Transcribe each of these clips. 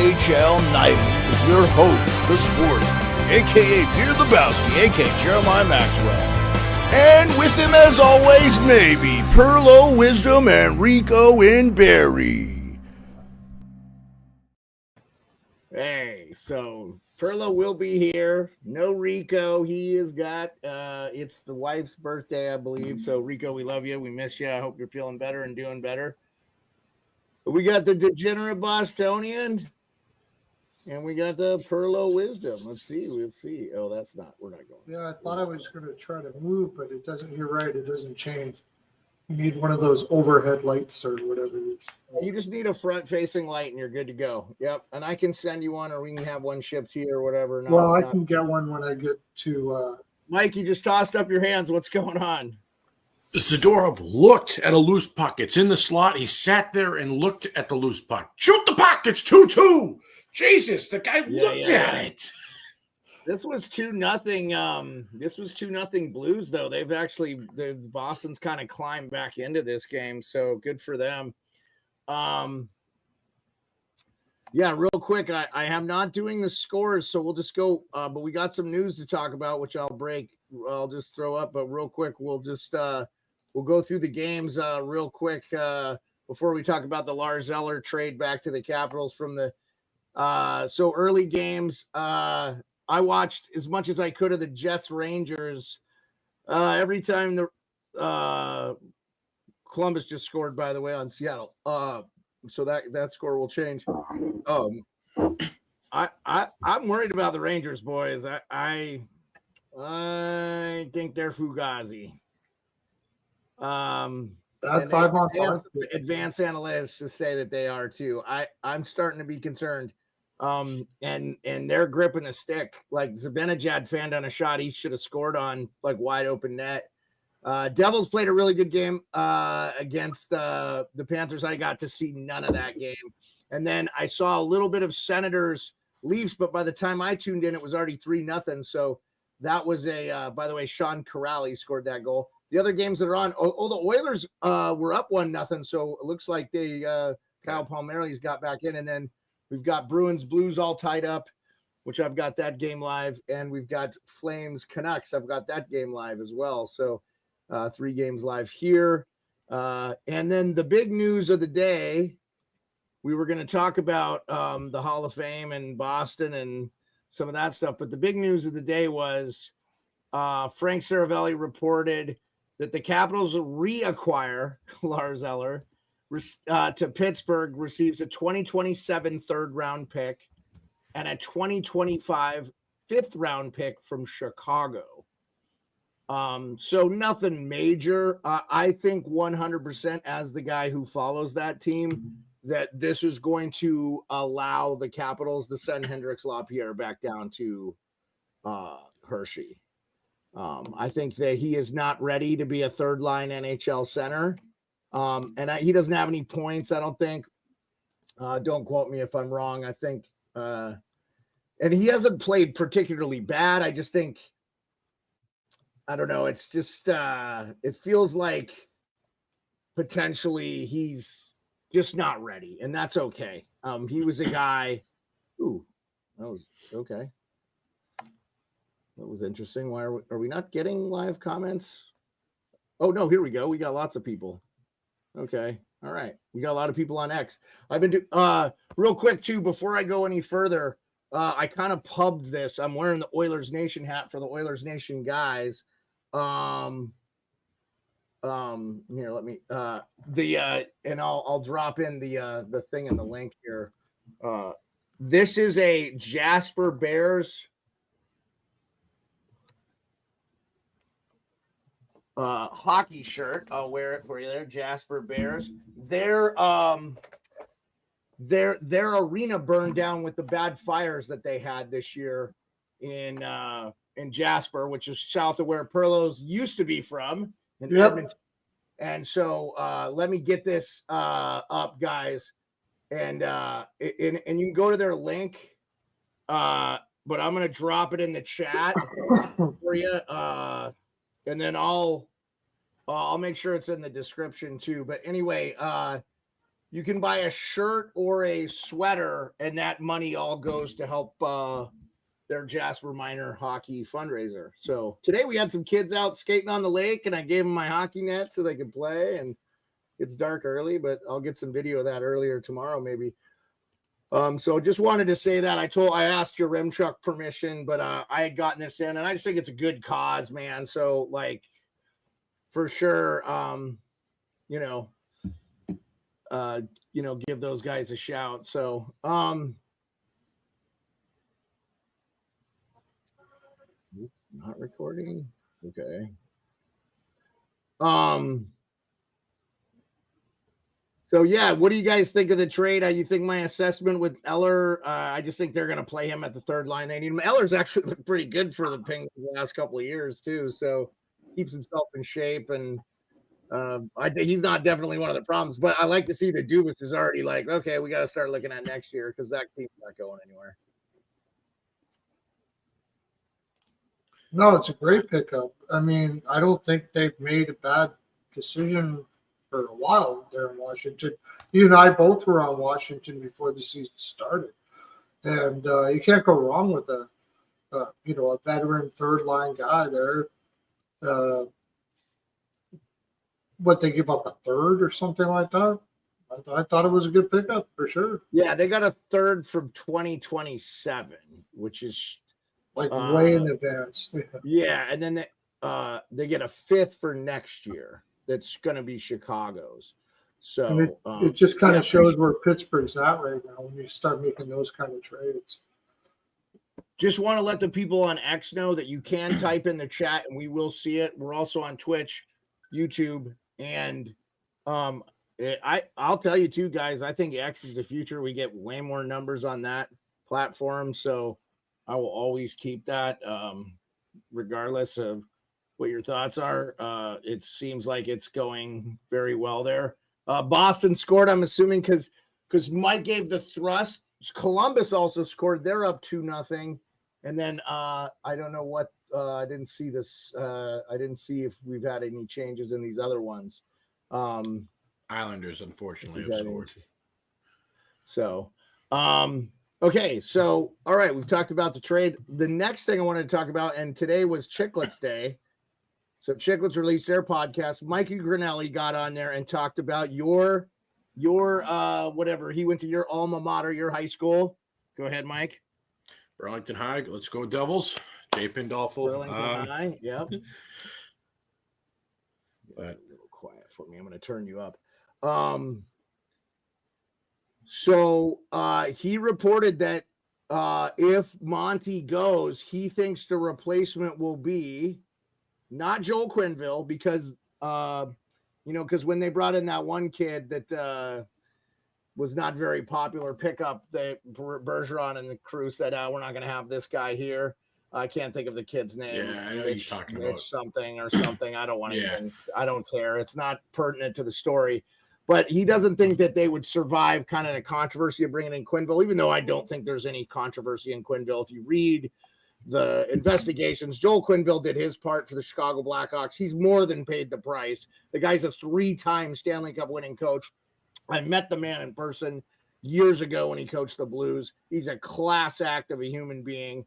NHL Nightly with your host, the sports, a.k.a. Peter Lebowski, a.k.a. Jeremiah Maxwell. And with him, as always, maybe Pearlo, Wisdom, and Rico in Barry. Hey, so Pearlo will be here. No Rico. He has got, it's the wife's birthday, I believe. So, Rico, we love you. We miss you. I hope you're feeling better and doing better. We got the Degenerate Bostonian, and we got the Pearlo Wisdom. Let's see. Oh, that's not, we're not going. Yeah, I thought I was going to try to move, but it doesn't, you're right, it doesn't change. You need one of those overhead lights or whatever it is. You just need a front-facing light, and you're good to go. Yep, and I can send you one, or we can have one shipped here or whatever. Well, I can get one when I get to... Mike, you just tossed up your hands. What's going on? Zadorov looked at a loose puck. It's in the slot. He sat there and looked at the loose puck. Shoot the puck. It's 2-2. Jesus, the guy looked at it. This was 2-0. This was 2-0 Blues, though. The Boston's kind of climbed back into this game, so good for them. Yeah, real quick, I am not doing the scores, so we'll just go. But we got some news to talk about, which I'll just throw up. But real quick, we'll just we'll go through the games real quick before we talk about the Lars Eller trade back to the Capitals from the so early games. I watched as much as I could of the Jets Rangers. Every time the Columbus just scored, by the way, on Seattle. So that score will change. I'm worried about the Rangers, boys. I think they're Fugazi. Advanced analytics to say that they are too. I'm starting to be concerned. And they're gripping the stick. Like Zibanejad fanned on a shot he should have scored on, like wide open net. Devils played a really good game against the Panthers. I got to see none of that game. And then I saw a little bit of Senators Leafs, but by the time I tuned in, it was already 3-0. So that was by the way, Sean Corrali scored that goal. The other games that are on, the Oilers were up 1-0. So it looks like Kyle Palmieri's got back in. And then we've got Bruins Blues all tied up, which I've got that game live. And we've got Flames Canucks. I've got that game live as well. So 3 games live here. And then the big news of the day, we were going to talk about the Hall of Fame and Boston and some of that stuff. But the big news of the day was Frank Saravelli reported that the Capitals reacquire Lars Eller to Pittsburgh, receives a 2027 third-round pick and a 2025 fifth-round pick from Chicago. So nothing major. I think 100% as the guy who follows that team that this is going to allow the Capitals to send Hendrix Lapierre back down to Hershey. I think that he is not ready to be a third-line NHL center. And he doesn't have any points, I don't think. Don't quote me if I'm wrong. I think and he hasn't played particularly bad. I just think I don't know. It's just it feels like potentially he's just not ready, and that's okay. He was a guy. Ooh, that was okay. That was interesting. Why are we not getting live comments? Oh no, here we go. We got lots of people. Okay, all right. We got a lot of people on X. I've been real quick too before I go any further. I kind of pubbed this. I'm wearing the Oilers Nation hat for the Oilers Nation guys. Here, let me and I'll drop in the thing in the link here. This is a Jasper Bears hockey shirt. I'll wear it for you there, Jasper Bears. Their arena burned down with the bad fires that they had this year in Jasper, which is south of where Pearlo's used to be from in Edmonton. And so let me get this up, guys. And you can go to their link. But I'm gonna drop it in the chat for you. And then I'll make sure it's in the description too. But anyway, you can buy a shirt or a sweater, and that money all goes to help their Jasper Minor hockey fundraiser. So today we had some kids out skating on the lake, and I gave them my hockey net so they could play. And it's dark early, but I'll get some video of that earlier tomorrow, maybe. So just wanted to say that I asked your rim truck permission, but I had gotten this in, and I just think it's a good cause, man. So like, for sure, give those guys a shout. So, not recording. Okay. So yeah, what do you guys think of the trade? You think my assessment with Eller? I just think they're going to play him at the third line. They need him. Eller's actually looked pretty good for the Penguins the last couple of years too. So keeps himself in shape, and I think he's not definitely one of the problems. But I like to see that Dubas is already like, okay, we got to start looking at next year because that team's not going anywhere. No, it's a great pickup. I mean, I don't think they've made a bad decision for a while there in Washington. You and I both were on Washington before the season started, and you can't go wrong with a veteran third line guy there. What, they give up a third or something like that? I thought it was a good pickup for sure. Yeah, they got a third from 2027, which is like way in advance. Yeah, and then they get a fifth for next year. That's going to be Chicago's. So it just kind of shows where Pittsburgh's at right now when you start making those kind of trades. Just want to let the people on X know that you can type in the chat and we will see it. We're also on Twitch, YouTube, and I'll tell you too, guys. I think X is the future. We get way more numbers on that platform, so I will always keep that, regardless of what your thoughts are. It seems like it's going very well there. Boston scored, I'm assuming, because Mike gave the thrust. Columbus also scored. They're up 2-0. And then I don't know what I didn't see this. I didn't see if we've had any changes in these other ones. Islanders, unfortunately, have scored. So, okay, so all right, we've talked about the trade. The next thing I wanted to talk about, and today was Chicklets Day. So Chicklets released their podcast. Mikey Grinelli got on there and talked about your whatever. He went to your alma mater, your high school. Go ahead, Mike. Burlington High. Let's go Devils. Jay Pandolfo. Burlington High. Yep. But a little quiet for me. I'm going to turn you up. So he reported that if Monty goes, he thinks the replacement will be not Joel Quenneville, because because when they brought in that one kid that was not very popular pickup, that Bergeron and the crew said, we're not going to have this guy here. I can't think of the kid's name. Yeah, I know you're talking about something. I don't want to I don't care. It's not pertinent to the story. But he doesn't think that they would survive kind of the controversy of bringing in Quenneville, even though I don't think there's any controversy in Quenneville. If you read the investigations, Joel Quenneville did his part for the Chicago Blackhawks. He's more than paid the price. The guy's a 3-time Stanley Cup winning coach. I met the man in person years ago when he coached the Blues. He's a class act of a human being.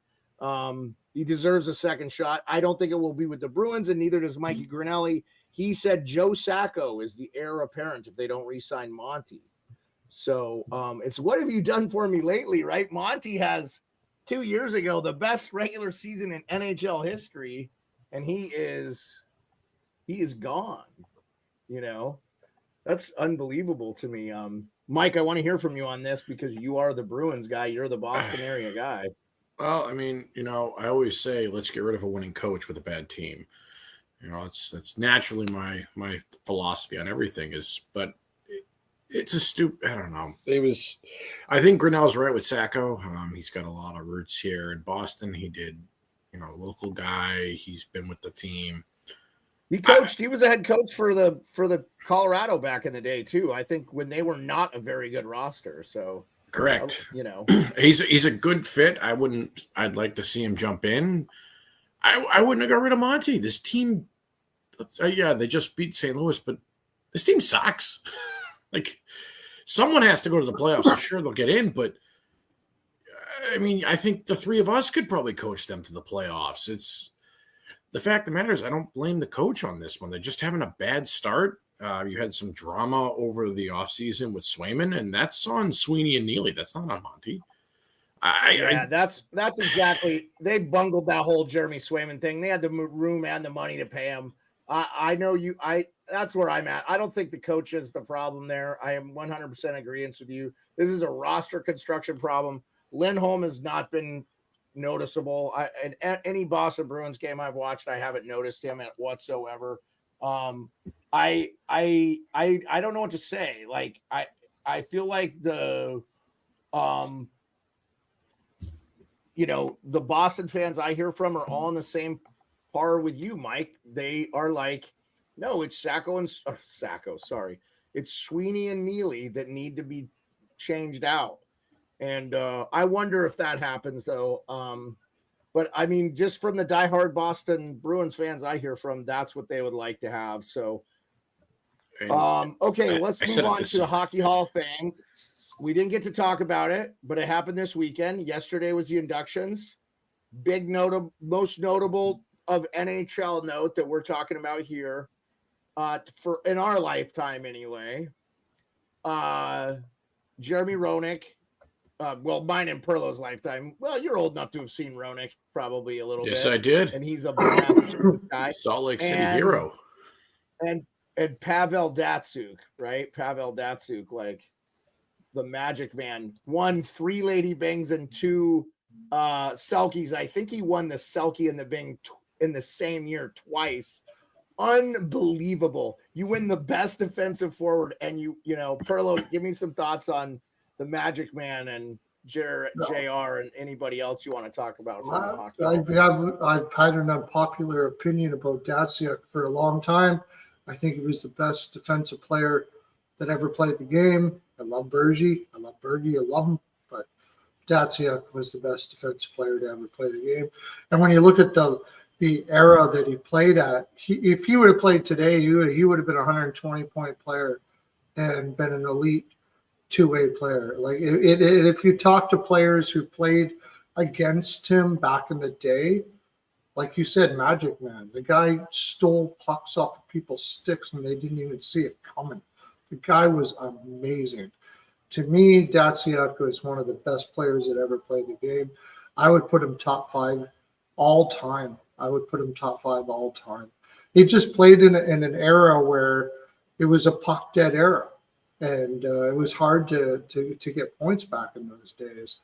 He deserves a second shot. I don't think it will be with the Bruins, and neither does Mikey Grinelli. He said Joe Sacco is the heir apparent if they don't re-sign Monty. So it's what have you done for me lately, right? Monty has 2 years ago the best regular season in NHL history, and he is gone. That's unbelievable to me. Mike, I want to hear from you on this because you are the Bruins guy. You're the Boston area guy. Well, I mean, I always say let's get rid of a winning coach with a bad team. That's naturally my philosophy on everything is, but it's a stupid. I don't know. I think Grinnell's right with Sacco. He's got a lot of roots here in Boston. He did, local guy. He's been with the team. He coached. He was a head coach for the Colorado back in the day too. I think when they were not a very good roster. So correct. He's a good fit. I'd like to see him jump in. I wouldn't have got rid of Monty. This team, they just beat St. Louis, but this team sucks. someone has to go to the playoffs. So sure, they'll get in, but I mean, I think the three of us could probably coach them to the playoffs. It's the fact of the matter is I don't blame the coach on this one. They're just having a bad start. You had some drama over the offseason with Swayman, and that's on Sweeney and Neely. That's not on Monty. That's exactly. They bungled that whole Jeremy Swayman thing. They had the room and the money to pay him. I know you. That's where I'm at. I don't think the coach is the problem there. I am 100% agreeance with you. This is a roster construction problem. Lindholm has not been noticeable. At any Boston Bruins game I've watched, I haven't noticed him whatsoever. I don't know what to say. Like I feel like the Boston fans I hear from are all in the same par with you, Mike. They are like, no, it's it's Sweeney and Neely that need to be changed out. And I wonder if that happens though. But I mean, just from the diehard Boston Bruins fans I hear from, that's what they would like to have. So, okay, let's move on to the Hockey Hall of Fame. We didn't get to talk about it, but it happened this weekend. Yesterday was the inductions. Most notable of NHL note that we're talking about here, for in our lifetime anyway. Jeremy Roenick. Well, mine and Pearlo's lifetime. Well, you're old enough to have seen Roenick probably a little bit. Yes, I did. And he's a Massachusetts guy. Salt Lake City hero. And Pavel Datsyuk, right? Pavel Datsyuk, like the Magic Man, won 3 Lady Bings and 2 Selkies. I think he won the Selkie and the Bing in the same year twice. Unbelievable. You win the best defensive forward, and Pearlo, give me some thoughts on the Magic Man and JR and anybody else you want to talk about from the hockey. I've had an unpopular opinion about Datsyuk for a long time. I think he was the best defensive player that ever played the game. I love Bergie. I love Bergie. I love him. But Datsyuk was the best defensive player to ever play the game. And when you look at the era that he played at, if he would have played today, he would have been a 120-point player and been an elite two-way player. Like if you talk to players who played against him back in the day, like you said, Magic Man, the guy stole pucks off of people's sticks and they didn't even see it coming. The guy was amazing. To me, Datsyuk was one of the best players that ever played the game. I would put him top 5 all time. He just played in an era where it was a puck dead era. And it was hard to get points back in those days.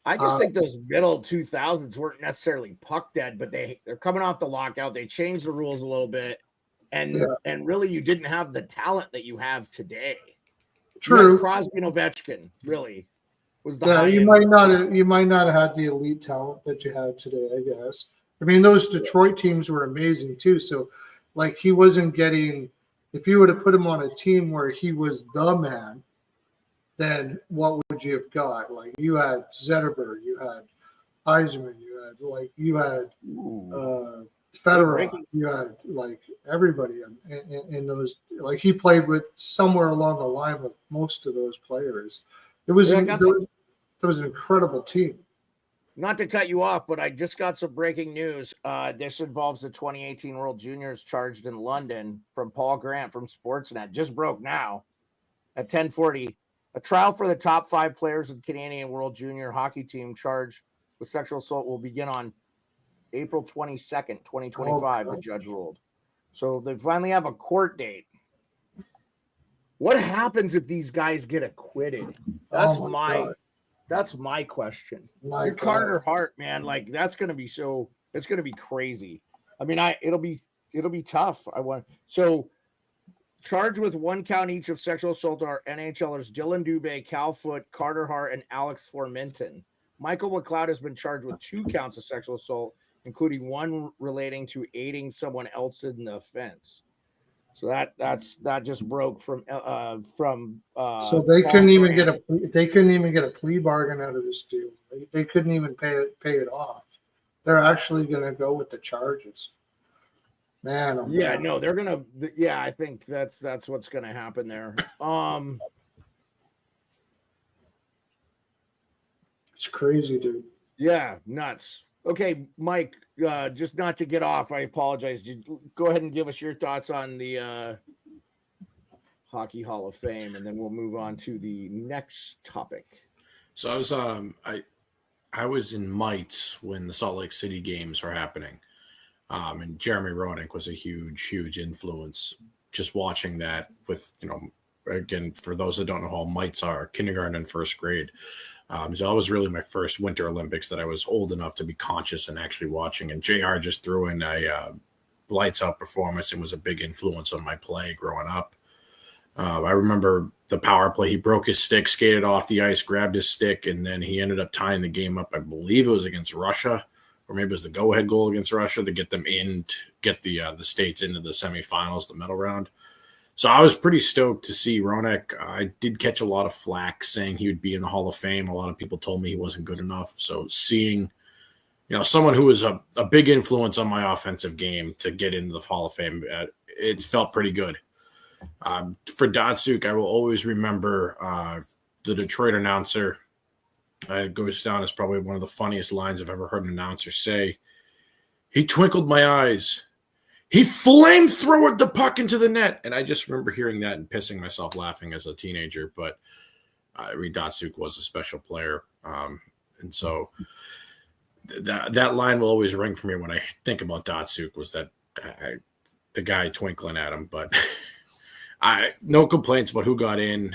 I just think those middle 2000s weren't necessarily puck dead, but they're coming off the lockout. They changed the rules a little bit, and really you didn't have the talent that you have today. True. Crosby and Ovechkin really was the you might not have had the elite talent that you had today, I guess. I mean, those Detroit teams were amazing too. So, like, he wasn't getting. If you were to put him on a team where he was the man, then what would you have got? Like, you had Zetterberg, you had Yzerman, you had Fedorov, you had like everybody in those. Like, he played with somewhere along the line with most of those players. It was an incredible team. Not to cut you off, but I just got some breaking news. This involves the 2018 World Juniors charged in London from Paul Grant from Sportsnet. Just broke now at 10:40. A trial for the top 5 players of the Canadian World Junior Hockey Team charged with sexual assault will begin on April 22nd, 2025, the judge ruled. So they finally have a court date. What happens if these guys get acquitted? That's my question. You're Carter Hart, man. Like, it's going to be crazy. I mean, it'll be tough. Charged with 1 count each of sexual assault are NHLers Dylan Dubé, Cal Foote, Carter Hart, and Alex Formenton. Michael McLeod has been charged with 2 counts of sexual assault, including 1 relating to aiding someone else in the offense. So that just broke from. So they couldn't even get a plea bargain out of this deal. They couldn't even pay it off. They're actually going to go with the charges. Man, no, they're gonna. Yeah, I think that's what's going to happen there. It's crazy, dude. Yeah, nuts. Okay, Mike, just not to get off, I apologize. Go ahead and give us your thoughts on the Hockey Hall of Fame, and then we'll move on to the next topic. So I was in Mites when the Salt Lake City games were happening. And Jeremy Roenick was a huge influence. Just watching that with, again, for those that don't know how mites are, kindergarten and first grade. So that was really my first Winter Olympics that I was old enough to be conscious and actually watching. And JR just threw in a lights out performance and was a big influence on my play growing up. I remember the power play. He broke his stick, skated off the ice, grabbed his stick, and then he ended up tying the game up. I believe it was against Russia, or maybe it was the go-ahead goal against Russia to get them in, get the States into the semifinals, the medal round. So I was pretty stoked to see Roenick. I did catch a lot of flack saying he would be in the Hall of Fame. A lot of people told me he wasn't good enough. So seeing, someone who was a big influence on my offensive game to get into the Hall of Fame, it felt pretty good. For Datsyuk, I will always remember the Detroit announcer. It goes down as probably one of the funniest lines I've ever heard an announcer say. He twinkled my eyes. He flamethrowered the puck into the net. And I just remember hearing that and pissing myself laughing as a teenager. But Datsyuk was a special player. And so that line will always ring for me when I think about Datsyuk, was that the guy twinkling at him. But no complaints about who got in.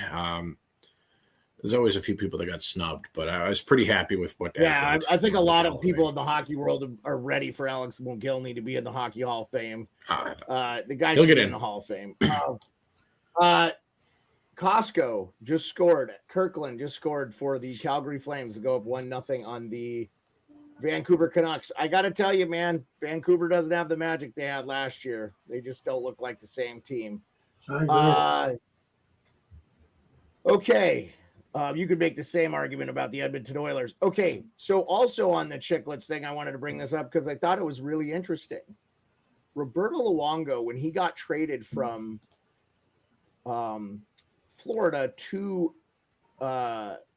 There's always a few people that got snubbed, but I was pretty happy with what happened. I think a lot of people in the hockey world are ready for Alex Mogilny to be in the Hockey Hall of Fame. The guy should be in the Hall of Fame. Costco just scored. Kirkland just scored for the Calgary Flames to go up 1-0 on the Vancouver Canucks. I got to tell you, man, Vancouver doesn't have the magic they had last year. They just don't look like the same team. Okay. You could make the same argument about the Edmonton Oilers. Okay, so also on the Chicklets thing, I wanted to bring this up because I thought it was really interesting. Roberto Luongo, when he got traded from Florida to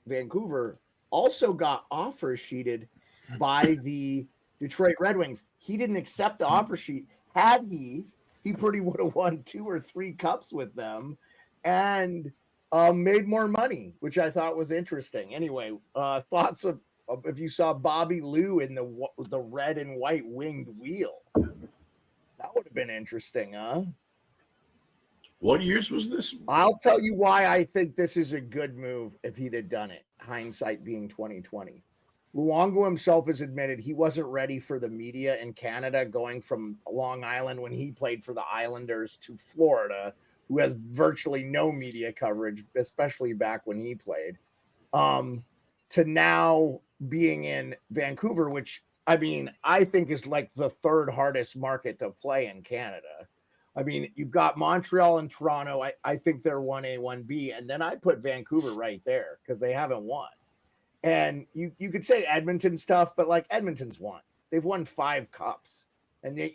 Vancouver, also got offer sheeted by the Detroit Red Wings. He didn't accept the offer sheet. Had he pretty would have won 2 or 3 cups with them and made more money, which I thought was interesting. Anyway, thoughts of if you saw Bobby Lou in the red and white winged wheel. That would have been interesting, huh? What years was this? I'll tell you why I think this is a good move if he'd have done it. Hindsight being 2020. Luongo himself has admitted he wasn't ready for the media in Canada going from Long Island when he played for the Islanders to Florida, who has virtually no media coverage, especially back when he played, to now being in Vancouver, which, I mean, I think is like the 3rd hardest market to play in Canada. I mean, you've got Montreal and Toronto. I think they're 1A, 1B, and then I put Vancouver right there because they haven't won. And you could say Edmonton's tough, but like Edmonton's won. They've won 5 cups. And they,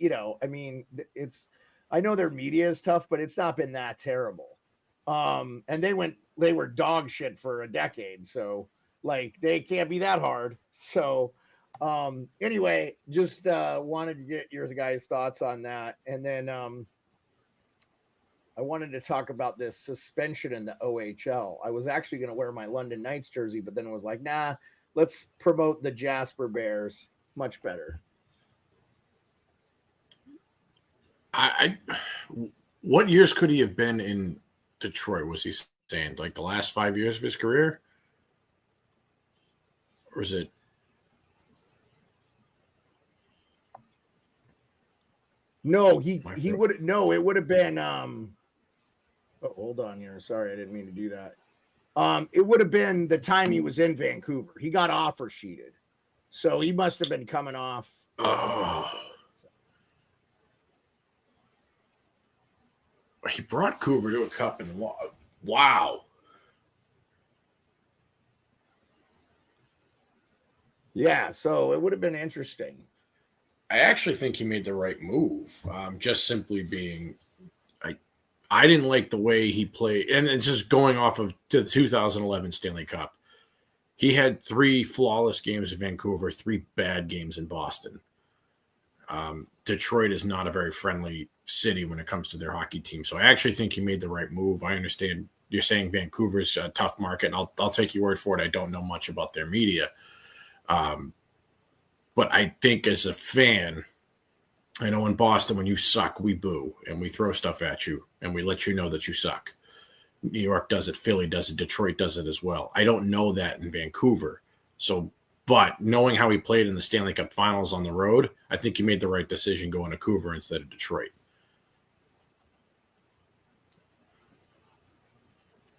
I know their media is tough, but it's not been that terrible. And they were dog shit for a decade. So like they can't be that hard. So anyway, just wanted to get your guys' thoughts on that. And then I wanted to talk about this suspension in the OHL. I was actually going to wear my London Knights jersey, but then it was like, nah, let's promote the Jasper Bears. Much better. What years could he have been in Detroit? Was he saying like the last 5 years of his career? Or is it? No, it would have been hold on here. Sorry, I didn't mean to do that. It would have been the time he was in Vancouver. He got offer sheeted. So he must have been coming off. He brought Vancouver to a cup and wow. Yeah, so it would have been interesting. I actually think he made the right move. Just simply being, I didn't like the way he played, and it's just going off of the 2011 Stanley Cup. He had 3 flawless games in Vancouver, 3 bad games in Boston. Detroit is not a very friendly city when it comes to their hockey team. So I actually think he made the right move. I understand you're saying Vancouver's a tough market, and I'll take your word for it. I don't know much about their media. But I think as a fan, I know in Boston, when you suck, we boo and we throw stuff at you and we let you know that you suck. New York does it, Philly does it, Detroit does it as well. I don't know that in Vancouver. But knowing how he played in the Stanley Cup Finals on the road, I think he made the right decision going to Vancouver instead of Detroit.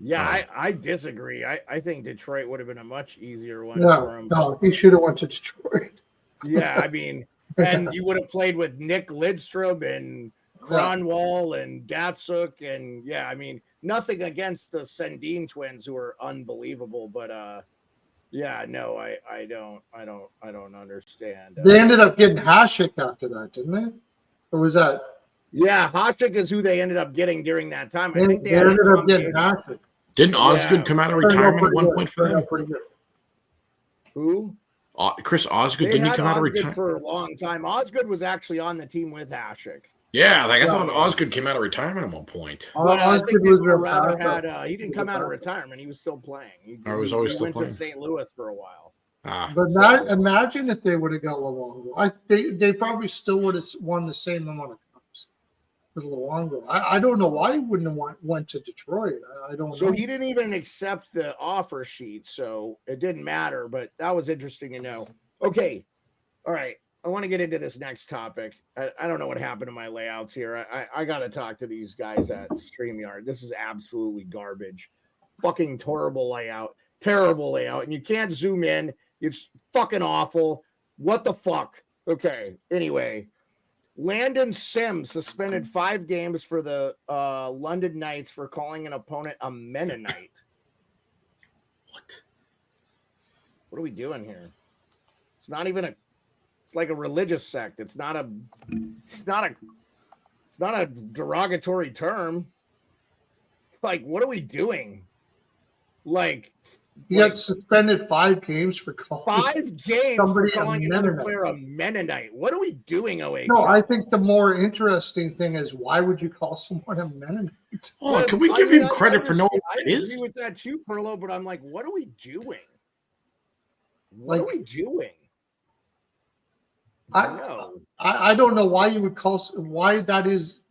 Yeah, I disagree. I think Detroit would have been a much easier one for him. No, he should have went to Detroit. Yeah, I mean, and you would have played with Nick Lidstrom and Kronwall and Datsuk, and I mean, nothing against the Sendin twins who are unbelievable, but no, I don't understand. They ended up getting Hasek after that, didn't they? Or was that? Yeah, Hasek is who they ended up getting during that time. I think they ended up getting Hasek. Didn't Osgood come out of retirement at one point for them? Who? Chris Osgood, didn't he come out of retirement for a long time? Osgood was actually on the team with Hasek. Yeah, I thought Osgood came out of retirement at one point. But I think they would rather had. He didn't come out of retirement; he was still playing. He was always still went playing. to St. Louis for a while. But imagine if they would have got Luongo. They probably still would have won the same amount of cups with Luongo. I don't know why he wouldn't have went to Detroit. I don't know. So he didn't even accept the offer sheet, so it didn't matter. But that was interesting to know. Okay, all right. I want to get into this next topic. I don't know what happened to my layouts here. I got to talk to these guys at StreamYard. This is absolutely garbage. Fucking terrible layout. And you can't zoom in. It's fucking awful. What the fuck? Okay, anyway. Landon Sims suspended 5 games for the London Knights for calling an opponent a Mennonite. What are we doing here? It's not even it's like a religious sect. It's not a derogatory term. Like, what are we doing? Like, he got suspended 5 games for calling 5 games for calling another player a Mennonite. What are we doing, OH? No, I think the more interesting thing is, why would you call someone a Mennonite? Oh, can we give him credit for knowing what it is? I agree with that too, Pearlo, but I'm like, what are we doing? What are we doing? I don't know why you would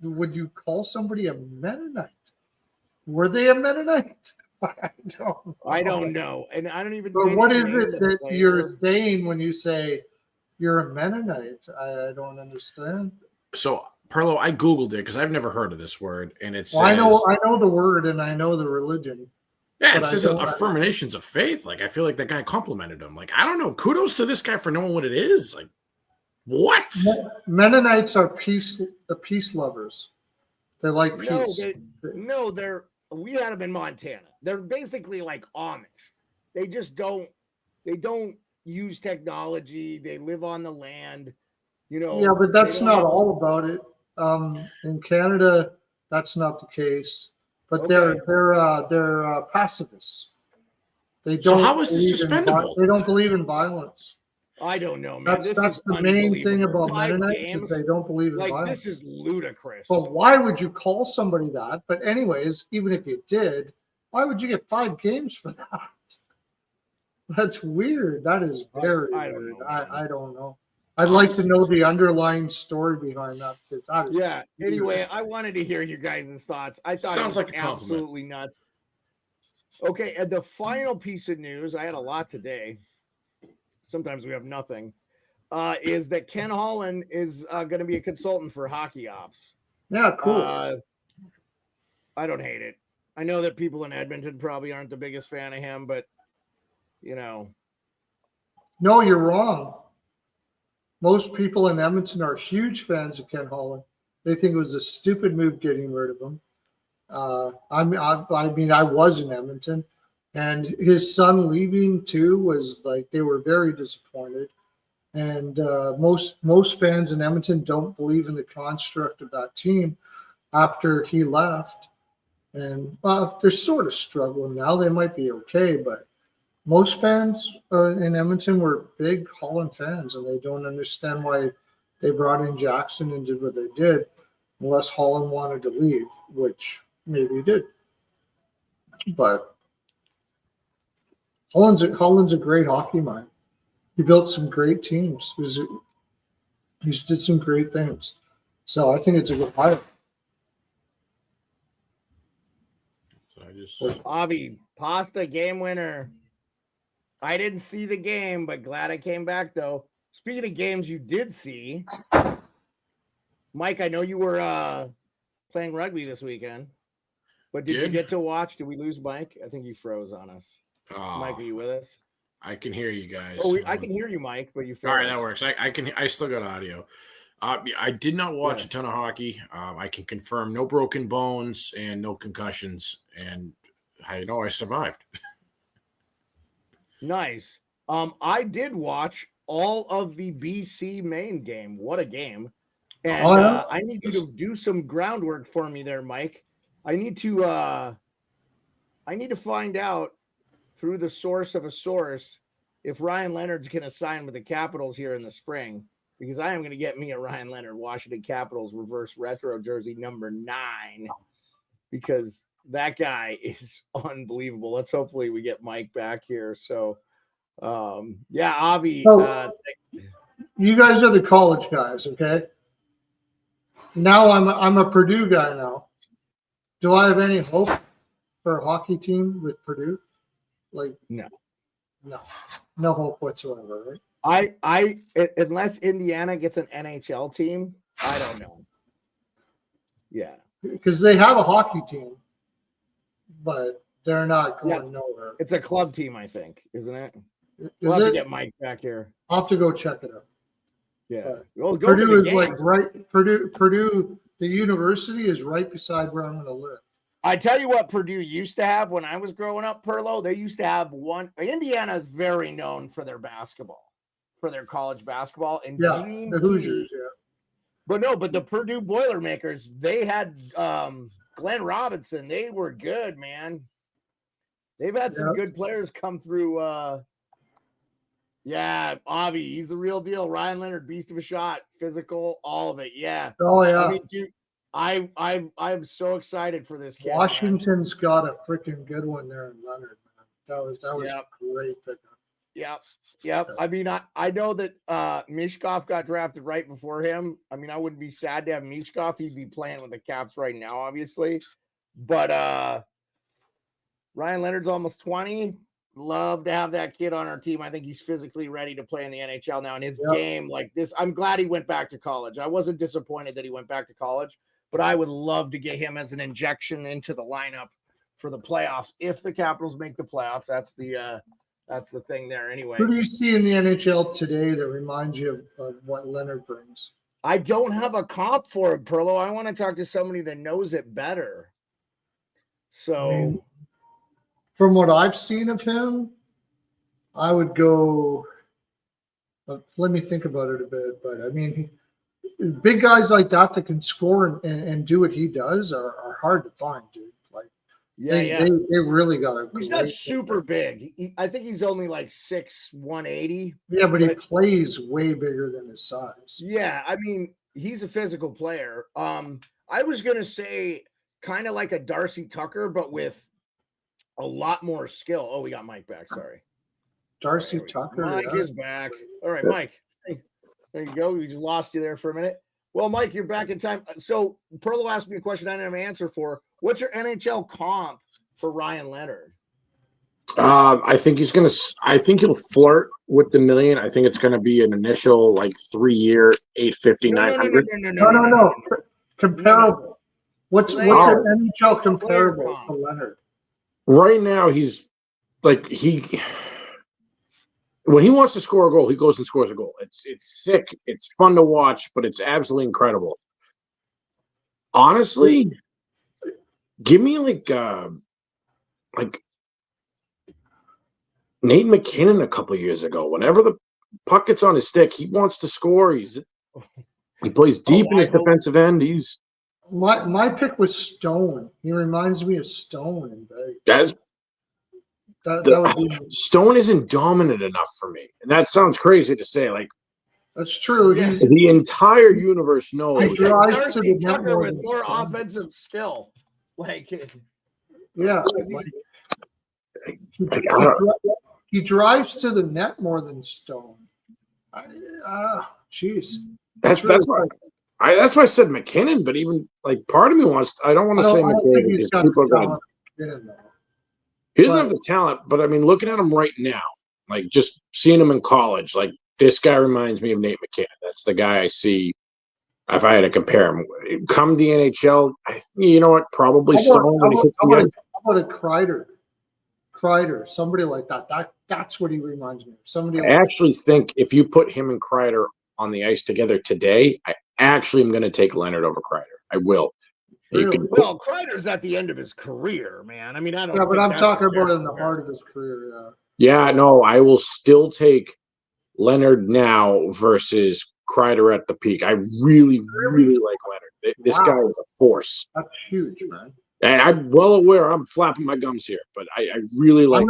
would you call somebody a Mennonite? Were they a Mennonite? I don't know. And I don't even know. But what is it that you're saying when you say you're a Mennonite? I don't understand. So, Pearlo, I Googled it because I've never heard of this word. And it says, I know the word and I know the religion. Yeah, it says affirmations of faith. Like, I feel like that guy complimented him. Like, I don't know. Kudos to this guy for knowing what it is. Like, what? Mennonites are peace lovers. They like peace. We had them in Montana. They're basically like Amish. They just don't use technology. They live on the land, Yeah, but that's not all about it. In Canada, that's not the case. But they're pacifists. They don't. So how is this suspendable? They don't believe in violence. I don't know, man. That's the main thing about Mennonites is they don't believe in violence. This is ludicrous. But why would you call somebody that? But anyways, even if you did, why would you get 5 games for that? That's weird. That is very weird. I don't know. I'd like to know the underlying story behind that. Anyway, I wanted to hear you guys' thoughts. I thought Sounds it was like absolutely nuts. Okay, and the final piece of news, I had a lot today. Sometimes we have nothing. Is that Ken Holland is going to be a consultant for Hockey Ops. Yeah, cool. I don't hate it. I know that people in Edmonton probably aren't the biggest fan of him, but No, you're wrong. Most people in Edmonton are huge fans of Ken Holland. They think it was a stupid move getting rid of him. I was in Edmonton, and his son leaving too was like they were very disappointed. And most fans in Edmonton don't believe in the construct of that team after he left. And they're sort of struggling now. They might be okay, but most fans in Edmonton were big Holland fans, and they don't understand why they brought in Jackson and did what they did, unless Holland wanted to leave, which maybe he did. But Holland's a great hockey mind. He built some great teams. He did some great things. So I think it's a good hire. Avi, Pasta game winner. I didn't see the game, but glad I came back though. Speaking of games you did see, Mike, I know you were playing rugby this weekend, but did you get to watch? Did we lose Mike? I think he froze on us. Mike, are you with us? I can hear you guys. Oh, I can hear you, Mike, but you froze. All right, that works. I still got audio. I did not watch a ton of hockey. I can confirm no broken bones and no concussions, and I know I survived. Nice. I did watch all of the BC Maine game. What a game. And I need you to do some groundwork for me there, Mike. I need to find out through the source of a source if Ryan Leonard's going to sign with the Capitals here in the spring, because I am going to get me a Ryan Leonard Washington Capitals reverse retro jersey number 9, because that guy is unbelievable. Let's hopefully we get Mike back here. So, Avi. You guys are the college guys, okay? Now I'm a Purdue guy now. Do I have any hope for a hockey team with Purdue? No hope whatsoever, right? I unless Indiana gets an NHL team, I don't know. Yeah, because they have a hockey team, but they're not going nowhere. It's a club team, I think, isn't it? We'll have to get Mike back here. I'll have to go check it out. Yeah, Purdue is like right. Purdue, the university is right beside where I'm going to live. I tell you what, Purdue used to have when I was growing up, Pearlo. They used to have one. Indiana is very known for their basketball, for their college basketball, and the Hoosiers. Yeah, but the Purdue Boilermakers, they had Glenn Robinson. They were good, man. They've had some good players come through. Avi, he's the real deal. Ryan Leonard, beast of a shot, physical, all of it. Yeah. Oh yeah. I mean, dude, I'm so excited for this kid. Washington's got a freaking good one there in Leonard, man. That was a great pickup. Yep. I mean, I know that Mishkov got drafted right before him. I mean, I wouldn't be sad to have Mishkov. He'd be playing with the Caps right now, obviously. But Ryan Leonard's almost 20. Love to have that kid on our team. I think he's physically ready to play in the NHL now. And his game like this, I'm glad he went back to college. I wasn't disappointed that he went back to college, but I would love to get him as an injection into the lineup for the playoffs. If the Capitals make the playoffs, that's the thing there anyway. Who do you see in the NHL today that reminds you of what Leonard brings? I don't have a comp for it, Pearlo. I want to talk to somebody that knows it better. So from what I've seen of him, I would go. Let me think about it a bit. But I mean, big guys like that can score and do what he does are hard to find, dude. Like, they really got a. He's not super big. I think he's only like 6', 180. Yeah, but he plays way bigger than his size. Yeah, I mean, he's a physical player. I was gonna say kind of like a Darcy Tucker, but with a lot more skill. Oh, we got Mike back. Sorry. Darcy Tucker. Mike is back. All right, Mike. Hey, there you go. We just lost you there for a minute. Well, Mike, you're back in time. So Pearlo asked me a question I didn't have an answer for. What's your NHL comp for Ryan Leonard? I think he'll flirt with the million. I think it's going to be an initial 3-year, 850, 900. No. Comparable. What's an NHL comparable to Leonard? Right now, he's when he wants to score a goal, he goes and scores a goal. It's sick. It's fun to watch, but it's absolutely incredible. Honestly, give me like Nate McKinnon a couple years ago. Whenever the puck gets on his stick, he wants to score. He plays deep in his defensive end. My pick was Stone. He reminds me of Stone in Vegas. That would be, Stone isn't dominant enough for me, and that sounds crazy to say. Like that's true. Yeah. the entire universe I knows. said drives to Darcy the net Tucker more with than more Stone. offensive skill. Like, Yeah. Like, I don't- He drives to the net more than Stone. Jeez. that's why I said McKinnon. But even like part of me wants. I don't want to say I don't think McDavid he's because got people are the going. talent to get in there. He doesn't have the talent, but I mean, looking at him right now, like just seeing him in college, like this guy reminds me of Nate McKinnon. That's the guy I see. If I had to compare him, come the NHL, you know what? Probably Stone when he hits the edge. How about a Kreider, somebody like that. That's what he reminds me of. Somebody. I actually think if you put him and Kreider on the ice together today, I actually am going to take Leonard over Kreider. I will. Really? well, Kreider's at the end of his career, man. I mean, I don't. Yeah, but think I'm that's talking a fair about in the compare. heart of his career. Yeah, no, I will still take Leonard now versus Kreider at the peak. I really, really like Leonard. This guy is a force. That's huge, man. And I'm well aware I'm flapping my gums here, but I really like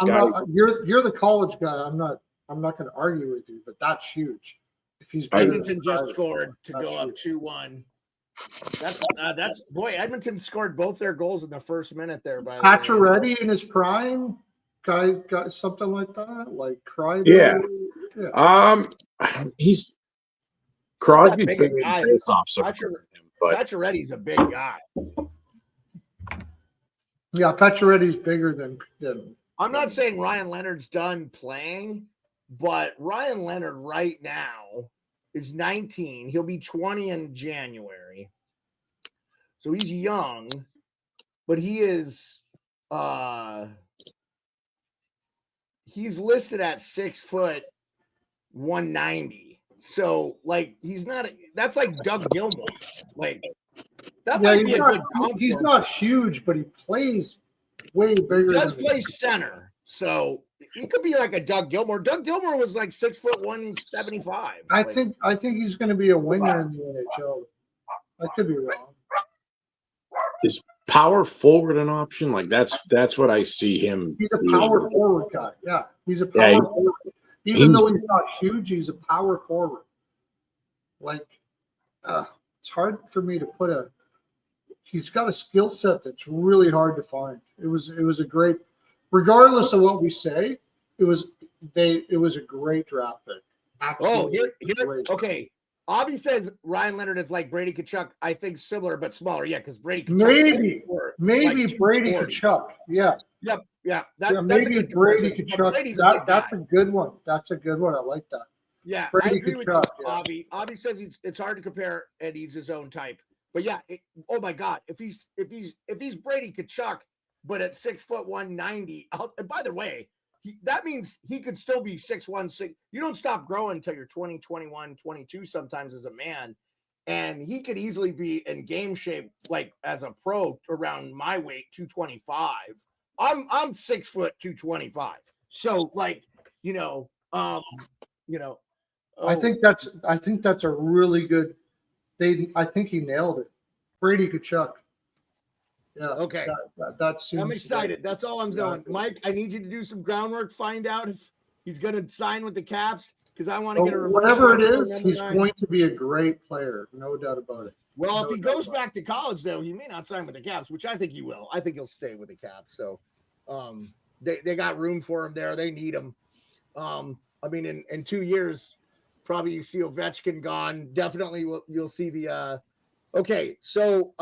Leonard. You're the college guy. I'm not going to argue with you, but that's huge. If he's Edmonton just scored to That's go up huge. 2-1. That's boy. Edmonton scored both their goals in the first minute there. By the way, Pacioretty in his prime, guy got something like that, like Kreider. Yeah. He's Crosby's big bigger guy. than face-offs, but Pacioretty's a big guy. Yeah, Pacioretty's bigger than. I'm not saying Ryan Leonard's done playing, but Ryan Leonard right now is 19. He'll be 20 in January. So he's young, but he is he's listed at 6 foot 190. So like he's not that's like Doug Gilmour. Like that might be a good comp. He's not huge, but he plays way bigger. He does play center. So he could be like a Doug Gilmour. Doug Gilmour was like 6 foot 175. I think he's going to be a winger in the NHL. I could be wrong. is power forward an option? Like that's what I see him. He's a power forward guy. Yeah, he's a power forward. Even though he's not huge, he's a power forward. Like, it's hard for me to put he's got a skill set that's really hard to find. It was a great, regardless of what we say, it was a great draft pick. Absolutely. Okay. Avi says Ryan Leonard is like Brady Tkachuk. I think similar but smaller. Yeah, because Brady Tkachuk maybe Brady Tkachuk. Yeah. Yep. Yeah. Maybe Brady Tkachuk. That's a good one. That's a good one. I like that. Yeah, Brady I agree Tkachuk, with you, Avi. Avi says it's hard to compare, and he's his own type. But yeah, oh my God, if he's Brady Tkachuk, but at 6 foot 190. And by the way, that means he could still be 6'1". You don't stop growing until you're 20, 21, 22 sometimes as a man. And he could easily be in game shape, like as a pro around my weight, 225. I'm 6 foot 225. So like, I think that's a really good. I think he nailed it. Brady Tkachuk. Yeah. Okay. That seems. I'm excited. That's all I'm doing. Mike, I need you to do some groundwork. Find out if he's going to sign with the Caps because I want to get a reverse. Whatever it is, he's going to be a great player. No doubt about it. Well, if he goes back to college, though, he may not sign with the Caps, which I think he will. I think he'll stay with the Caps. So they got room for him there. They need him. I mean, in 2 years, probably you see Ovechkin gone. Definitely you'll see the okay, so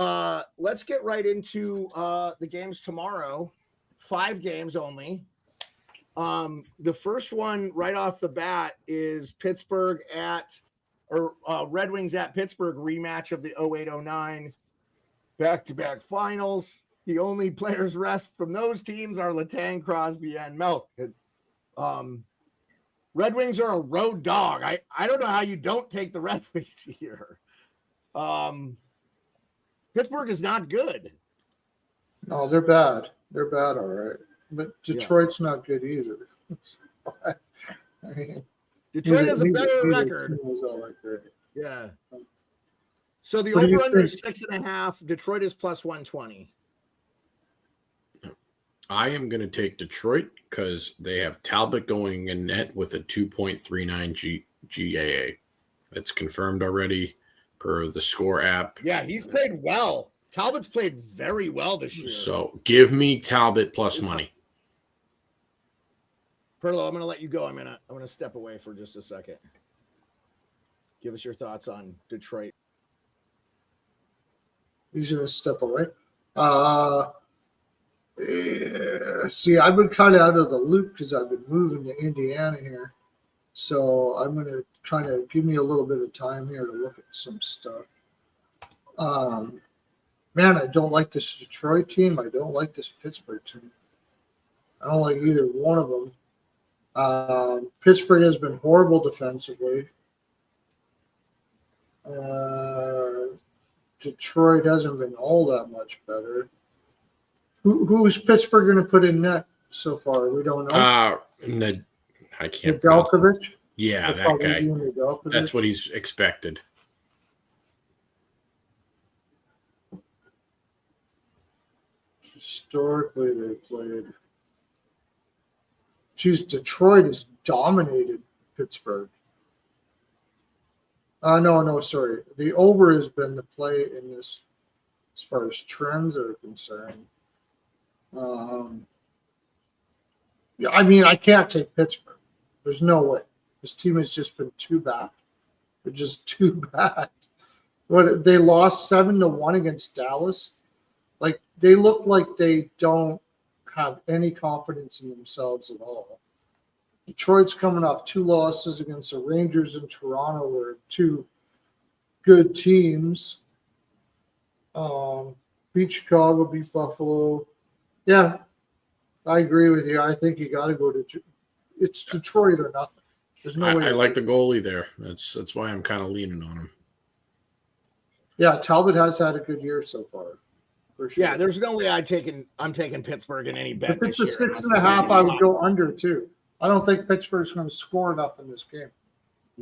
let's get right into the games tomorrow. 5 games only. The first one right off the bat is Pittsburgh Red Wings at Pittsburgh rematch of the 08-09 back-to-back finals. The only players rest from those teams are Letang, Crosby, and Malkin. Red Wings are a road dog. I don't know how you don't take the Red Wings here. Pittsburgh is not good. No, they're bad. They're bad, all right. But Detroit's not good either. I mean, Detroit has a better record. Yeah. So the over-under is 6.5. Detroit is plus 120. I am going to take Detroit because they have Talbot going in net with a 2.39 GAA. That's confirmed already per the Score app. Yeah, he's played well. Talbot's played very well this year. So give me Talbot plus money. Pearlo, I'm going to let you go. I'm going to step away for just a second. Give us your thoughts on Detroit. He's going to step away. See, I've been kind of out of the loop because I've been moving to Indiana here. So I'm going to kind of give me a little bit of time here to look at some stuff. Man, I don't like this Detroit team. I don't like this Pittsburgh team. I don't like either one of them. Pittsburgh has been horrible defensively. Detroit hasn't been all that much better. Who's Pittsburgh going to put in net so far? We don't know. I can't. Nedeljkovic? Yeah, that guy. That's what he's expected. Historically, they played. Detroit has dominated Pittsburgh. No, sorry. The over has been the play in this as far as trends are concerned. Yeah, I mean, I can't take Pittsburgh. There's no way. This team has just been too bad. They're just too bad. What they lost 7-1 against Dallas. Like they look like they don't have any confidence in themselves at all. Detroit's coming off 2 losses against the Rangers and Toronto, were 2 good teams. Beat Chicago, beat Buffalo. Yeah, I agree with you. I think you got to go to. It's Detroit or nothing. There's no way. I like the goalie there. That's why I'm kind of leaning on him. Yeah, Talbot has had a good year so far. For sure. Yeah, there's no way I'm taking Pittsburgh in any bet If it's this a year. 6.5, I would go under too. I don't think Pittsburgh's going to score enough in this game.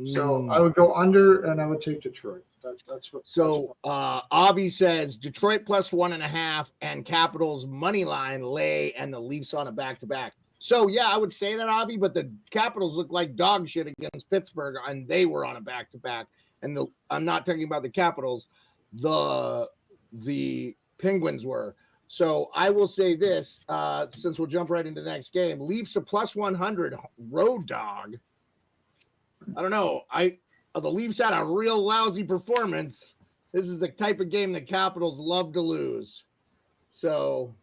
So I would go under, and I would take Detroit. That's what. So Avi says Detroit plus 1.5 and Capitals money line lay and the Leafs on a back-to-back. So yeah, I would say that, Avi, but the Capitals look like dog shit against Pittsburgh, and they were on a back-to-back. And I'm not talking about the Capitals. The Penguins were. So I will say this, since we'll jump right into the next game. Leafs a plus 100 road dog. I don't know. The Leafs had a real lousy performance. This is the type of game the Capitals love to lose. So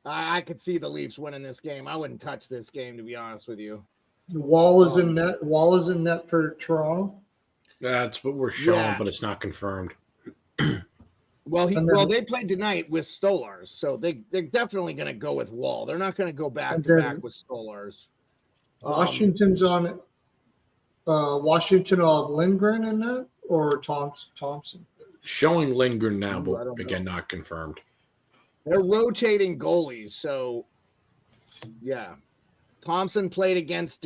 I could see the Leafs winning this game. I wouldn't touch this game, to be honest with you. The Wall is in net. Wall is in net for Toronto. That's what we're showing, but it's not confirmed. Well, they played tonight with Stolars, so they're definitely going to go with Wall. They're not going to go back to back with Stolars. Washington's on it. Washington will have Lindgren in that or Thompson? Showing Lindgren now, but again, not confirmed. They're rotating goalies, so yeah. Thompson played against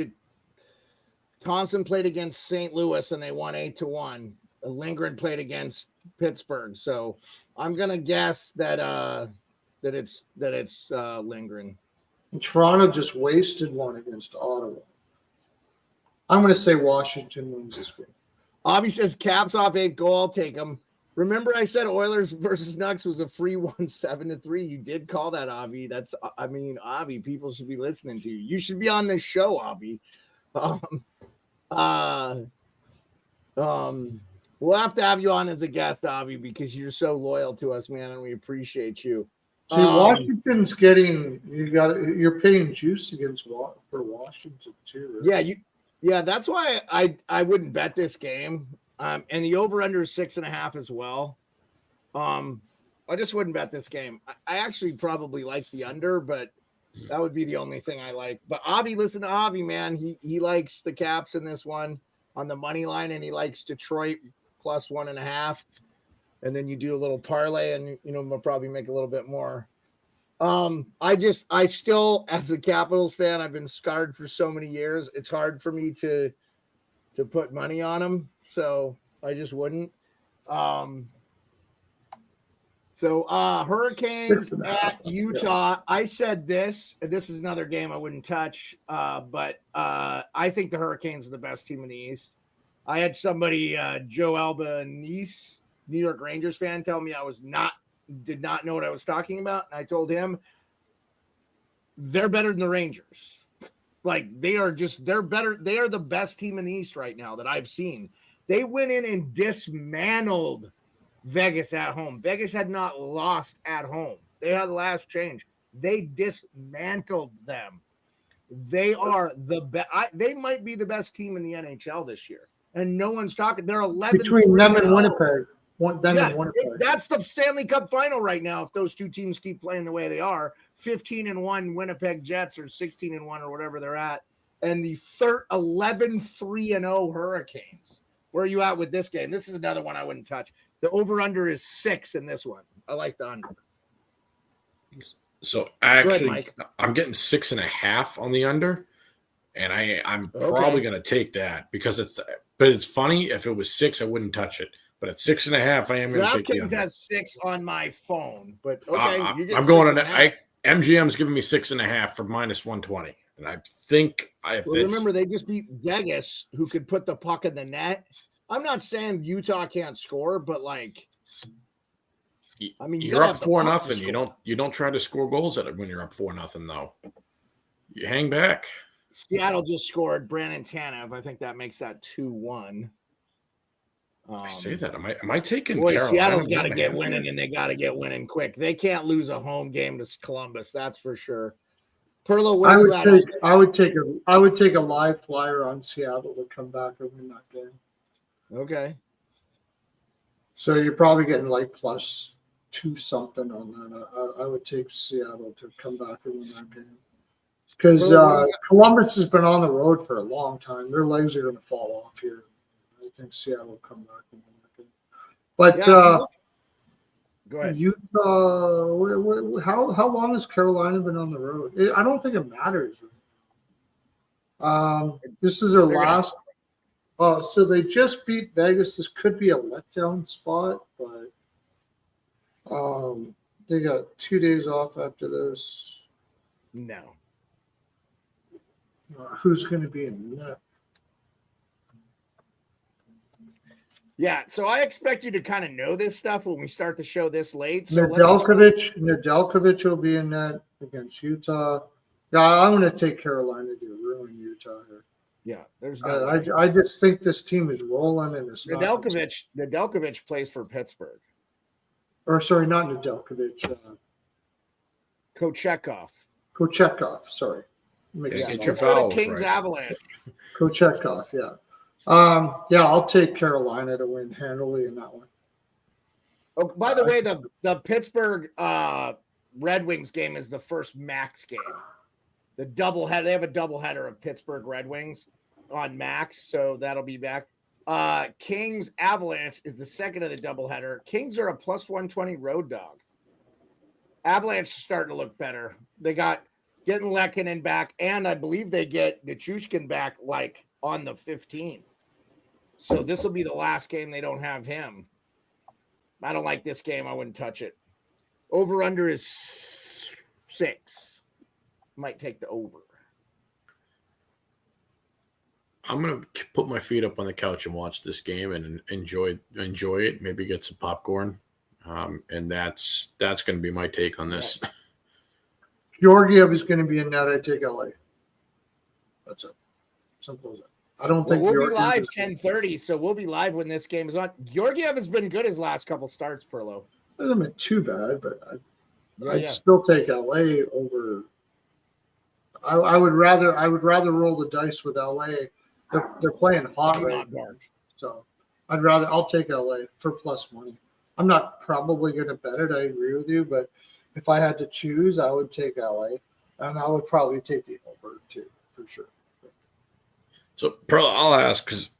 St. Louis and they won 8-1. Lindgren played against Pittsburgh, so I'm gonna guess that it's Lindgren. And Toronto just wasted one against Ottawa. I'm going to say Washington wins this game. Avi says Caps off 8 goal. I'll take them. Remember I said Oilers versus Nucks was a free 1-7-3. You did call that, Avi. Avi, people should be listening to you. You should be on this show, Avi. We'll have to have you on as a guest, Avi, because you're so loyal to us, man, and we appreciate you. See, Washington's you're paying juice for Washington too. Right? Yeah, that's why I wouldn't bet this game. And the over-under is 6.5 as well. I just wouldn't bet this game. I actually probably like the under, but that would be the only thing I like. But Avi, listen to Avi, man. He likes the Caps in this one on the money line, and he likes Detroit plus 1.5. And then you do a little parlay, and we'll probably make a little bit more. I still, as a Capitals fan, I've been scarred for so many years. It's hard for me to put money on them, so I just wouldn't. So Hurricanes 6.5. at Utah. I said this is another game I wouldn't touch, but I think the Hurricanes are the best team in the East. I had somebody, Joe Albanese, New York Rangers fan, tell me did not know what I was talking about. And I told him they're better than the Rangers. Like they're better. They are the best team in the East right now that I've seen. They went in and dismantled Vegas at home. Vegas had not lost at home. They had the last change. They dismantled them. They are the best. They might be the best team in the NHL this year, and no one's talking. They're 11 between them and Winnipeg. And Winnipeg. That's the Stanley Cup final right now. If those two teams keep playing the way they are, 15-1 Winnipeg Jets or 16-1 or whatever they're at, and the 11-3-0 Hurricanes. Where are you at with this game? This is another one I wouldn't touch. The over-under is 6 in this one. I like the under. So I'm getting 6.5 on the under, and I'm probably going to take that because it's funny. If it was 6, I wouldn't touch it. But at 6.5, I am going to take the under. DraftKings has 6 on my phone, but okay. I'm going on. MGM's giving me 6.5 for -120, and I think remember they just beat Vegas, who could put the puck in the net. I'm not saying Utah can't score, but you're up 4-0. You don't try to score goals at it when you're up 4-0, though. You hang back. Seattle just scored. Brandon Tanev. I think that makes that 2-1. I say that. Am I taking? Boy, Carolina? Seattle's got to get winning, and they got to get winning quick. They can't lose a home game to Columbus. That's for sure. Pearlo, I would take a live flyer on Seattle to come back and win that game. Okay. So you're probably getting like +2 something on that. I would take Seattle to come back and win that game. Because Columbus has been on the road for a long time. Their legs are going to fall off here. I think Seattle will come back and win that game. But go ahead. Utah, how long has Carolina been on the road? I don't think it matters. This is their last. So they just beat Vegas. This could be a letdown spot, but they got 2 days off after this. No. Who's going to be in net? Yeah, so I expect you to kind of know this stuff when we start the show this late. So Nedeljkovic will be in net against Utah. Yeah, I'm going to take Carolina to ruin Utah here. Yeah, there's I just think this team is rolling and it's Nedeljkovic plays for Pittsburgh. Or sorry, not Nedeljkovic. Kochetkov. Sorry. Kings Avalanche. Kochetkov, yeah. I'll take Carolina to win handily in that one. Oh, by the way, the Pittsburgh Red Wings game is the first Max game. The doubleheader. They have a doubleheader of Pittsburgh Red Wings on Max, so that'll be back. Kings Avalanche is the second of the doubleheader. Kings are a +120 road dog. Avalanche is starting to look better. They got getting Lehkonen back, and I believe they get Nichushkin back on the 15th. So this will be the last game they don't have him. I don't like this game. I wouldn't touch it. Over under is 6. Might take the over. I'm gonna put my feet up on the couch and watch this game and enjoy it. Maybe get some popcorn, and that's going to be my take on this. Georgiev is going to be in net. I take LA. That's it. Simple as that. I don't think we'll be live 10:30, so we'll be live when this game is on. Georgiev has been good his last couple starts, Pearlo. It hasn't been too bad, but I'd still take LA over. I would rather roll the dice with LA. They're playing hot right now, so I'll take LA for plus money. I'm not probably going to bet it. I agree with you, but if I had to choose, I would take LA, and I would probably take the over too, for sure. So, Pearl, I'll ask because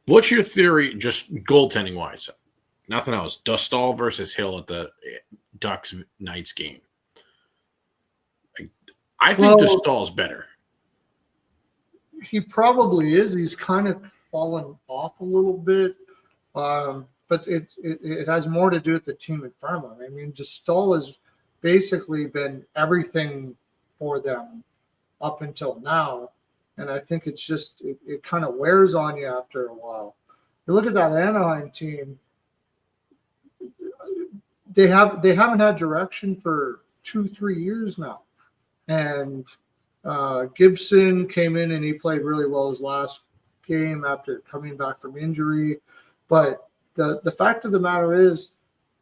what's your theory, just goaltending wise? Nothing else. Dustall versus Hill at the Ducks Knights game. I think Dustall's better. He probably is. He's kind of fallen off a little bit. but it has more to do with the team in front of them. I mean, Stahl has basically been everything for them up until now, and I think it's just it kind of wears on you after a while. You look at that Anaheim team; they haven't had direction for 2-3 years now, and Gibson came in and he played really well his last game after coming back from injury, but the fact of the matter is,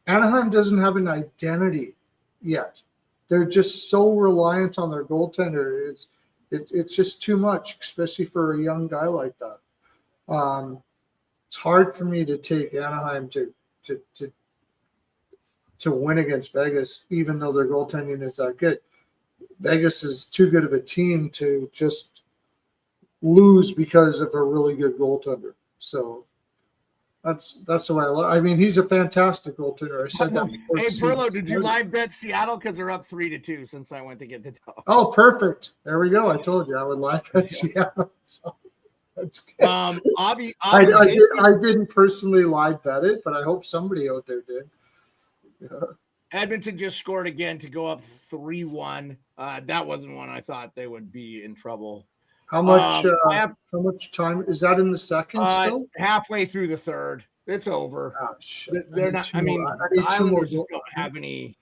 Anaheim doesn't have an identity yet. They're just so reliant on their goaltender. It's just too much, especially for a young guy like that. It's hard for me to take Anaheim to win against Vegas, even though their goaltending is that good. Vegas is too good of a team to just lose because of a really good goaltender. So that's the way I mean, he's a fantastic goaltender. I said that before. Hey, Pearlo, did you live bet Seattle? Because they're up 3-2 since I went to get the dog. Oh, perfect. There we go. I told you I would live bet Seattle. So that's good. I didn't personally live bet it, but I hope somebody out there did. Yeah. Edmonton just scored again to go up 3-1. That wasn't one I thought they would be in trouble. How much time is that in the second still? Halfway through the third. It's over. Oh, shit. They're not. I mean, the Islanders just don't have any.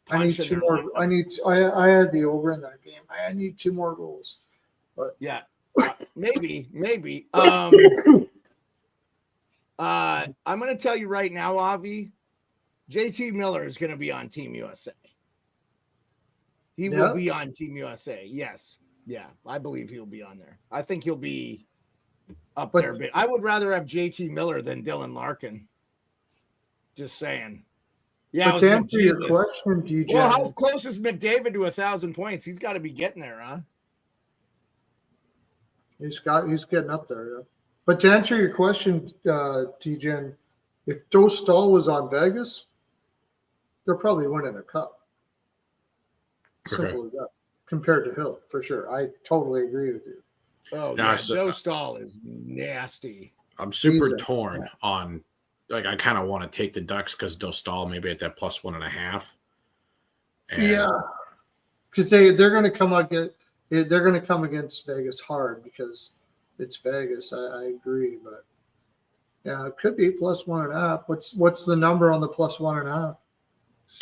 I need 2 more. I had the over in that game. I need 2 more goals. But yeah, maybe. I'm going to tell you right now, Avi. JT Miller is going to be on Team USA. He will be on Team USA. Yes. Yeah, I believe he'll be on there. I think he'll be up there. But I would rather have JT Miller than Dylan Larkin. Just saying. Yeah, but to answer your question, DJ. Well, how close is McDavid to 1,000 points? He's got to be getting there, huh? He's getting up there, yeah. But to answer your question, DJ, if Joe Stahl was on Vegas, they're probably winning a cup. Simple as that. Compared to Hill, for sure. I totally agree with you. Oh, yeah. Joe Stahl is nasty. I'm super torn on, like, I kind of want to take the Ducks because Dostal maybe at that plus 1.5. Yeah, because they're going to come against Vegas hard because it's Vegas. I agree, but yeah, it could be plus 1.5. What's the number on the plus 1.5?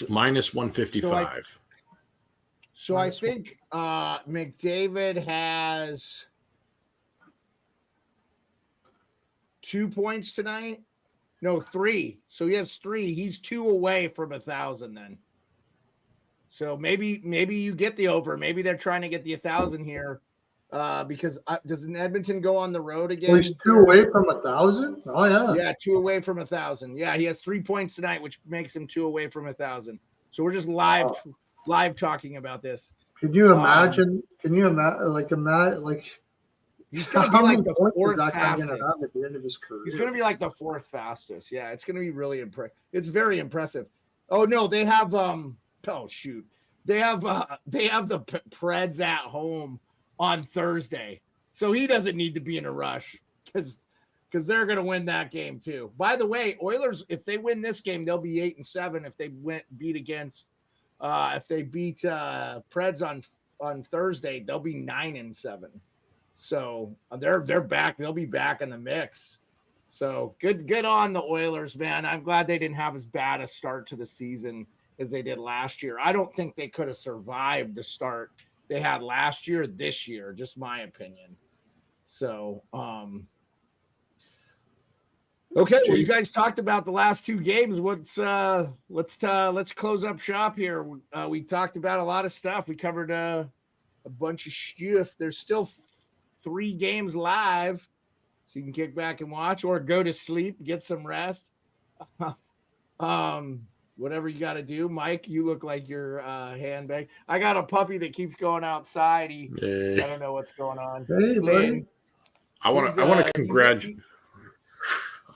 Minus 155. So I think McDavid has 2 points tonight. No, 3. So he has 3. He's 2 away from 1,000 then. So maybe you get the over. Maybe they're trying to get the 1,000 here because doesn't Edmonton go on the road again? Well, he's 2 away from 1,000? Oh, yeah. Yeah, 2 away from 1,000. Yeah, he has 3 points tonight, which makes him 2 away from 1,000. So we're just live talking about this. Can you imagine? Like he's going to be like the 4th fastest at the end of his career. He's going to be like the 4th fastest. Yeah, it's going to be really impressive. It's very impressive. Oh no, they have they have the Preds at home on Thursday, so he doesn't need to be in a rush because they're going to win that game too. By the way, Oilers, if they win this game, they'll be 8-7. If they if they beat Preds on Thursday, they'll be 9-7. So they're back. They'll be back in the mix. So good on the Oilers, man. I'm glad they didn't have as bad a start to the season as they did last year. I don't think they could have survived the start they had last year, this year, just my opinion. So, okay, well, you guys talked about the last 2 games. Let's close up shop here. We talked about a lot of stuff. We covered a bunch of stuff. There's still 3 games live, so you can kick back and watch or go to sleep, get some rest. Whatever you got to do. Mike, you look like your handbag. I got a puppy that keeps going outside. I don't know what's going on. Hey, buddy. I want to congratulate.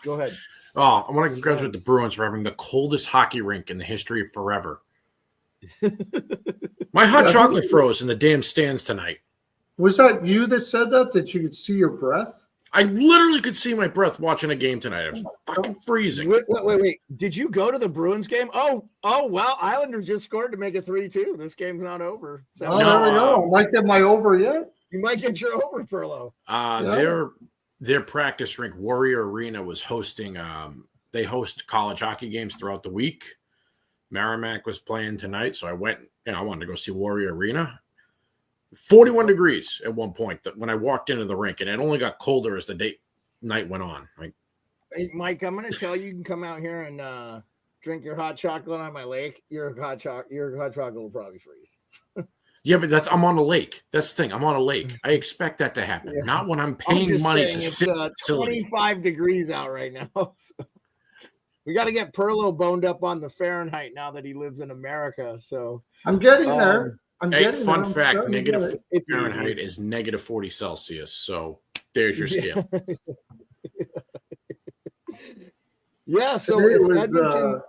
Go ahead. Oh, I want to congratulate the Bruins for having the coldest hockey rink in the history of forever. My hot chocolate froze in the damn stands tonight. Was that you that said that you could see your breath? I literally could see my breath watching a game tonight. I was fucking freezing. Wait. Did you go to the Bruins game? Oh, well, Islanders just scored to make it 3-2. This game's not over. So Oh, there we go. I might get my over yet. you might get your over, Pearlo. Their practice rink, Warrior Arena, was hosting. They host college hockey games throughout the week. Merrimack was playing tonight, so I went. I wanted to go see Warrior Arena. 41 degrees at one point when I walked into the rink, and it only got colder as the night went on. Like, hey, Mike, I'm going to tell you, you can come out here and drink your hot chocolate on my lake. Your hot chocolate will probably freeze. Yeah, but I'm on a lake. That's the thing. I'm on a lake. I expect that to happen. Not when I'm paying money to sit in the facility. 25 degrees out right now. So we got to get Pearlo boned up on the Fahrenheit now that he lives in America. So I'm getting there. Fun fact, negative Fahrenheit is negative 40 Celsius. So there's your scale. Yeah. So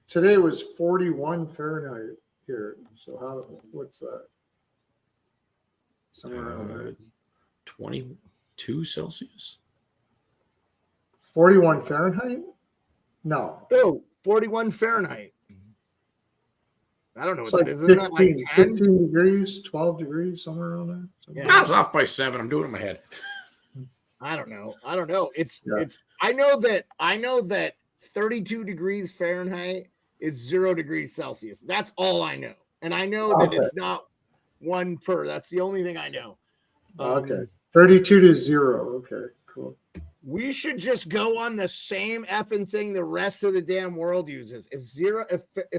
today was 41 Fahrenheit here. So what's that? Somewhere around there. 22 Celsius? 41 Fahrenheit? No. Oh, 41 Fahrenheit. I don't know what It's that is. like Isn't that like 10? 15 degrees, 12 degrees, somewhere around there. Yeah. That's off by 7. I'm doing it in my head. I don't know. I know that 32 degrees Fahrenheit is 0 degrees Celsius. That's all I know. And I know that it's not one per. That's the only thing I know. Okay. 32 to 0. Okay, cool. We should just go on the same effing thing the rest of the damn world uses. If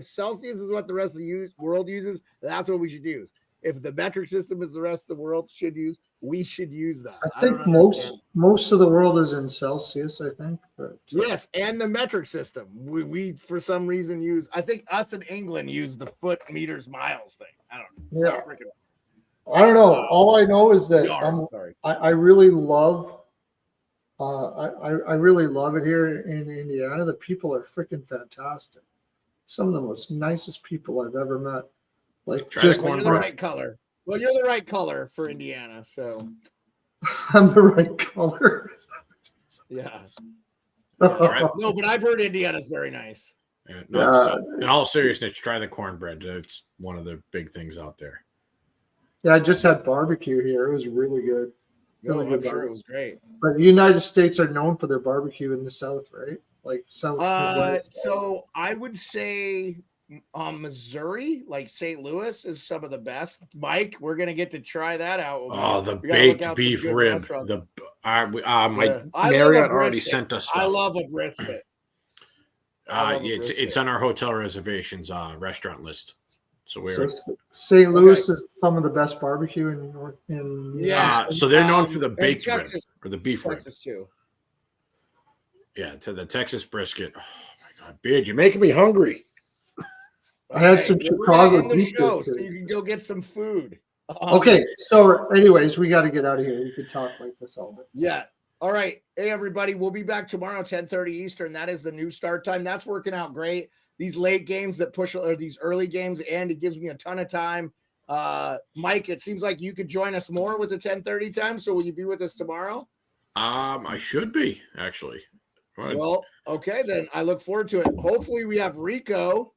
Celsius is what the rest of the world uses, that's what we should use. If the metric system is the rest of the world should use, we should use that. I think most of the world is in Celsius, I think. But, yes, and the metric system. We for some reason use, I think us in England use the foot meters miles thing. I don't know. Yeah. I don't know. All I know is that I really love I really love it here in Indiana. The people are freaking fantastic. Some of the most nicest people I've ever met. Like, you're the right color. Well, you're the right color for Indiana, so I'm the right color. Yeah. No, but I've heard Indiana's very nice. So in all seriousness, try the cornbread. It's one of the big things out there. Yeah, I just had barbecue here. It was really good. Really good. I'm sure it was great. But the United States are known for their barbecue in the South, right? Like South. So I would say Missouri, like St. Louis, is some of the best. Mike, we're gonna get to try that out. The baked beef rib. Marriott already sent us stuff. I love a brisket. It's on our hotel reservations restaurant list. So St. Louis is some of the best barbecue so they're known for the baked rib or the beef rib. Texas too. Yeah, to the Texas brisket. Oh my God, Beard, you're making me hungry. I had some Chicago beef show, so you can go get some food. Okay, so anyways, we got to get out of here. We could talk like this all day. Yeah. All right. Hey, everybody. We'll be back tomorrow, 10:30 Eastern. That is the new start time. That's working out great. These late games that push, or these early games, and it gives me a ton of time. Mike, it seems like you could join us more with the 10:30 time. So will you be with us tomorrow? I should be, actually. Well, okay, then I look forward to it. Hopefully we have Rico,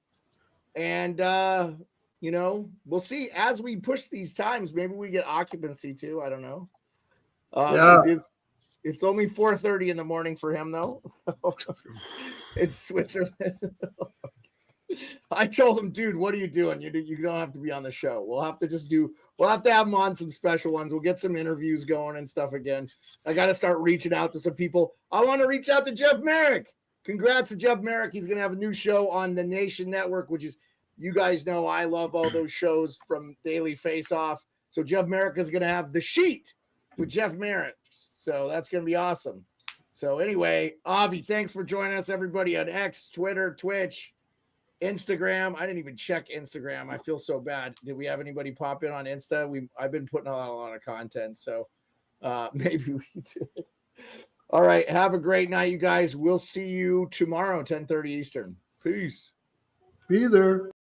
and we'll see as we push these times. Maybe we get occupancy too. I don't know. It's only 4:30 in the morning for him, though. It's Switzerland. I told him, dude, what are you doing? You don't have to be on the show. We'll have to have him on some special ones. We'll get some interviews going and stuff again. I got to start reaching out to some people. I want to reach out to Jeff Merrick. Congrats to Jeff Merrick. He's going to have a new show on the Nation Network, which is, you guys know, I love all those shows from Daily Face Off. So Jeff Merrick is going to have The Sheet with Jeff Merrick. So that's going to be awesome. So anyway, Avi, thanks for joining us, everybody, on X, Twitter, Twitch, Instagram. I didn't even check Instagram. I feel so bad. Did we have anybody pop in on Insta? I've been putting out a lot of content, so maybe we did. All right. Have a great night, you guys. We'll see you tomorrow, 10:30 Eastern. Peace. Be there.